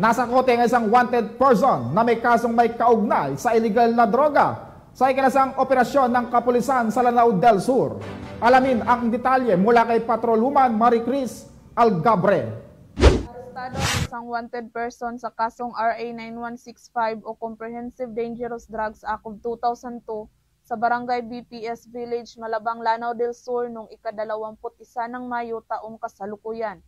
Nasa kote ang isang wanted person na may kasong may kaugnay sa illegal na droga sa ikinasang operasyon ng kapulisan sa Lanao del Sur. Alamin ang detalye mula kay Patrolwoman Maricris Algabre. Arestado ang isang wanted person sa kasong RA 9165 o Comprehensive Dangerous Drugs Act of 2002 sa Barangay BPS Village, Malabang, Lanao del Sur noong ika-21 ng Mayo taong kasalukuyan.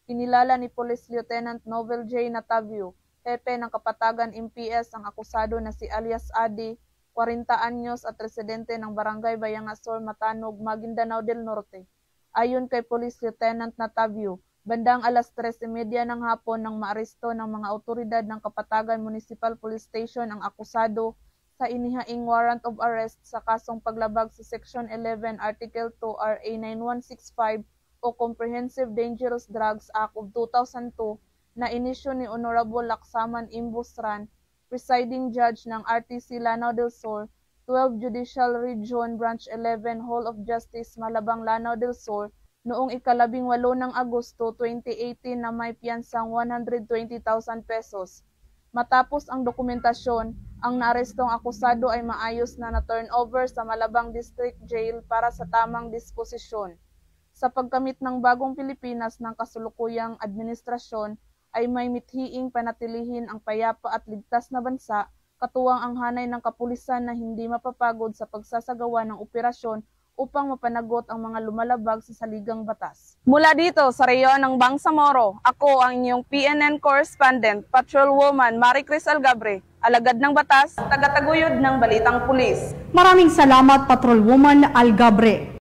Kinilala ni Police Lieutenant Novel J. Natavio, hepe ng Kapatagan MPS, ang akusado na si alias Adi, 40 anyos at residente ng Barangay Bayangasor, Matanog, Maguindanao del Norte. Ayon kay Police Lieutenant Natavio, bandang alas 3:30 ng hapon nang maaresto ng mga otoridad ng Kapatagan Municipal Police Station ang akusado sa inihaing warrant of arrest sa kasong paglabag sa Section 11 Article 2 RA 9165 o Comprehensive Dangerous Drugs Act of 2002 na inisyu ni Honorable Laksaman Imbusran, presiding judge ng RTC Lanao del Sur, 12 Judicial Region Branch 11 Hall of Justice, Malabang, Lanao del Sur, noong ika-18 ng Agosto 2018 na may piyansang 120,000 pesos. Matapos ang dokumentasyon, ang naarestong akusado ay maayos na na-turnover sa Malabang District Jail para sa tamang disposisyon. Sa pagkamit ng bagong Pilipinas ng kasulukuyang administrasyon ay may mithiing panatilihin ang payapa at ligtas na bansa, katuwang ang hanay ng kapulisan na hindi mapapagod sa pagsasagawa ng operasyon upang mapanagot ang mga lumalabag sa saligang batas. Mula dito sa reyon ng Bangsamoro, ako ang inyong PNN correspondent, Patrolwoman Maricris Algabre, alagad ng batas, tagataguyod ng Balitang Pulis. Maraming salamat, Patrolwoman Algabre.